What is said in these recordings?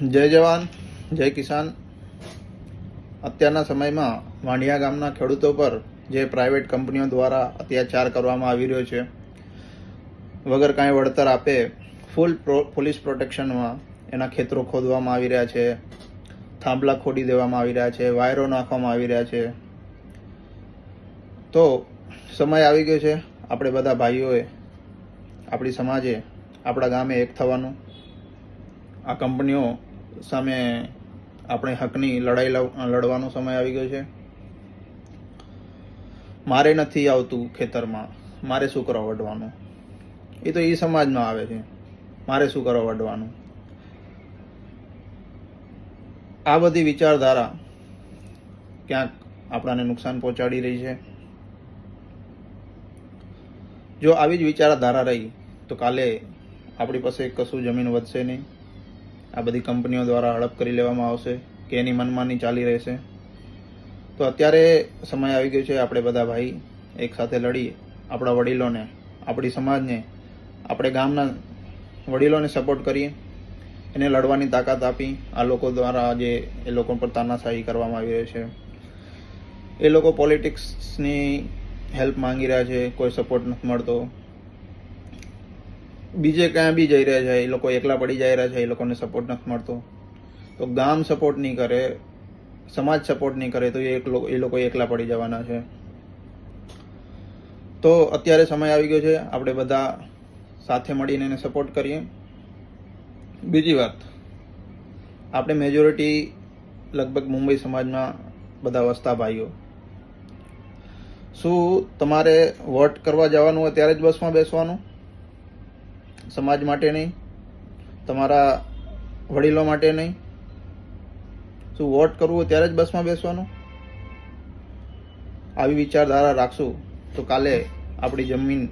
જય જવાન જય કિસાન। અત્યારના સમયમાં વાંઢિયા ગામના ખેડૂતો પર જે પ્રાઇવેટ કંપનીઓ દ્વારા અત્યાચાર કરવામાં આવી રહ્યો છે, વગર કાંઈ વળતર આપે ફૂલ પોલીસ પ્રોટેક્શનમાં એના ખેતરો ખોદવામાં આવી રહ્યા છે, થાંભલા ખોદી દેવામાં આવી રહ્યા છે, વાયરો નાખવામાં આવી રહ્યા છે। તો સમય આવી ગયો છે આપણે બધા ભાઈઓએ, આપણી સમાજે, આપણા ગામે એક થવાનું। આ કંપનીઓ સામે આપણે હકની લડાઈ લડવાનો સમય આવી ગયો છે। મારે નથી આવતું ખેતરમાં, મારે શું કરવા વઢવાનું, એ તો એ સમાજમાં આવે છે, મારે શું કરવા વઢવાનું। આ બધી વિચારધારા ક્યાંક આપણાને નુકસાન પહોંચાડી રહી છે। જો આવી જ વિચારધારા રહી તો કાલે આપણી પાસે કશું જમીન વધશે નહીં। આ બધી કંપનીઓ દ્વારા હડપ કરી લેવામાં આવશે કે એની મનમાની ચાલી રહેશે। તો અત્યારે સમય આવી ગયો છે આપણે બધા ભાઈ એક સાથે લડી આપણા વડીલોને, આપણી સમાજને, આપણે ગામના વડીલોને સપોર્ટ કરીએ, એને લડવાની તાકાત આપી। આ લોકો દ્વારા જે એ લોકો પર તાનાશાહી કરવામાં આવી રહી છે, એ લોકો પોલિટિક્સની હેલ્પ માંગી રહ્યા છે, કોઈ સપોર્ટ નથી મળતો, બીજે ક્યાં બી જઈ રહ્યા છે, એ લોકો એકલા પડી જઈ રહ્યા છે, એ લોકોને સપોર્ટ નથી મળતો। તો ગામ સપોર્ટ નહીં કરે, સમાજ સપોર્ટ નહીં કરે તો એ લોકો એકલા પડી જવાના છે। તો અત્યારે સમય આવી ગયો છે આપણે બધા સાથે મળીને એને સપોર્ટ કરીએ। બીજી વાત, આપણે મેજોરિટી લગભગ મુંબઈ સમાજમાં બધા વસતા ભાઈઓ, શું તમારે વોટ કરવા જવાનું હોય ત્યારે જ બસમાં બેસવાનું? સમાજ માટે નહીં, તમારા વડીલો માટે નહીં? શું વોટ કરવું હોય ત્યારે જ બસમાં બેસવાનું? આવી વિચારધારા રાખશું તો કાલે આપણી જમીન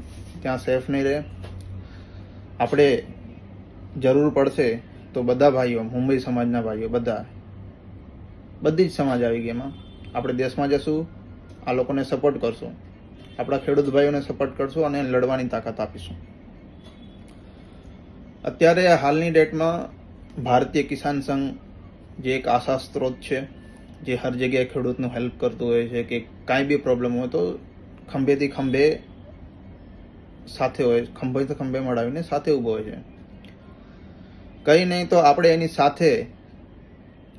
ત્યાં સેફ નહીં રહે। આપણે જરૂર પડશે તો બધા ભાઈઓ, મુંબઈ સમાજના ભાઈઓ, બધી જ સમાજ આવી ગઈ એમાં, આપણે દેશમાં જશું, આ લોકોને સપોર્ટ કરશું, આપણા ખેડૂત ભાઈઓને સપોર્ટ કરશું અને લડવાની તાકાત આપીશું। અત્યારે હાલની ડેટમાં ભારતીય કિસાન સંઘ જે એક આશા સ્ત્રોત છે, જે હર જગ્યાએ ખેડૂતનું હેલ્પ કરતું હોય છે કે કાંઈ બી પ્રોબ્લેમ હોય તો ખંભેથી ખંભે સાથે હોય, ખંભેથી ખંભે મળાવીને સાથે ઊભો હોય છે। કંઈ નહીં તો આપણે એની સાથે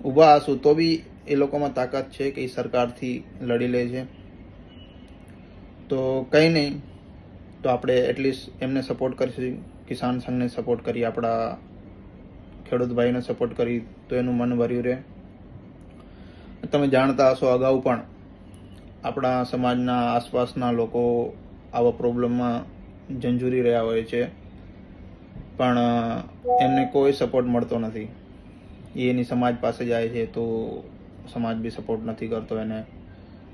ઊભા હશું તો બી એ લોકોમાં તાકાત છે કે એ સરકારથી લડી લે છે। તો કંઈ નહીં તો આપણે એટલીસ્ટ એમને સપોર્ટ કરીશું, કિસાન સંઘને સપોર્ટ કરી, આપણા ખેડૂત ભાઈને સપોર્ટ કરી તો એનું મન ભર્યું રહે। તમે જાણતા હશો અગાઉ પણ આપણા સમાજના આસપાસના લોકો આવા પ્રોબ્લેમમાં ઝંઝુરી રહ્યા હોય છે, પણ એમને કોઈ સપોર્ટ મળતો નથી। એની સમાજ પાસે જાય છે તો સમાજ બી સપોર્ટ નથી કરતો એને,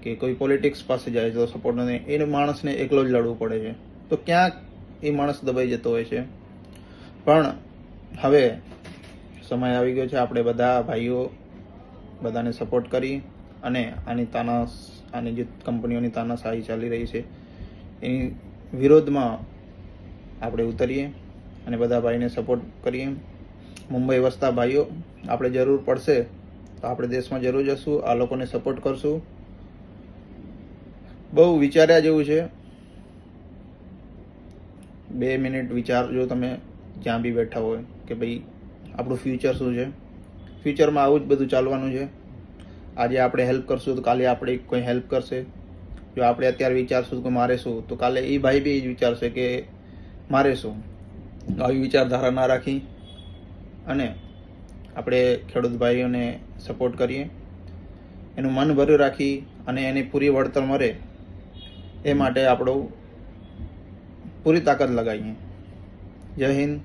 કે કોઈ પોલિટિક્સ પાસે જાય તો સપોર્ટ નથી, એને માણસને એકલો જ લડવું પડે છે। તો ક્યાંક એ માણસ દબાઈ જતો હોય છે। પણ હવે સમય આવી ગયો છે આપણે બધા ભાઈઓ બધાને સપોર્ટ કરી અને આની જે કંપનીઓની તાનાશાહી ચાલી રહી છે એની વિરોધમાં આપણે ઉતરીએ અને બધા ભાઈને સપોર્ટ કરીએ। મુંબઈ વસતા ભાઈઓ, આપણે જરૂર પડશે તો આપણે દેશમાં જરૂર જશું, આ લોકોને સપોર્ટ કરશું। બહુ વિચાર્યા જેવું છે, 2 મિનિટ વિચારજો તમે જ્યાં બી બેઠા હોય કે ભાઈ આપણું ફ્યુચર શું છે। ફ્યુચરમાં આવું જ બધું ચાલવાનું છે। આજે આપણે હેલ્પ કરશું તો કાલે આપણે કોઈ હેલ્પ કરશે। જો આપણે અત્યારે વિચારશું કે મારે શું, તો કાલે એ ભાઈ બી વિચારશે કે મારે શું। આવી વિચારધારા ના રાખી અને આપણે ખેડૂત ભાઈઓને સપોર્ટ કરીએ, એનું મન ભર્યું રાખી અને એને પૂરી વળતર મળે એ માટે આપણું પૂરી તાકાત લગાવીએ। જય હિન્દ।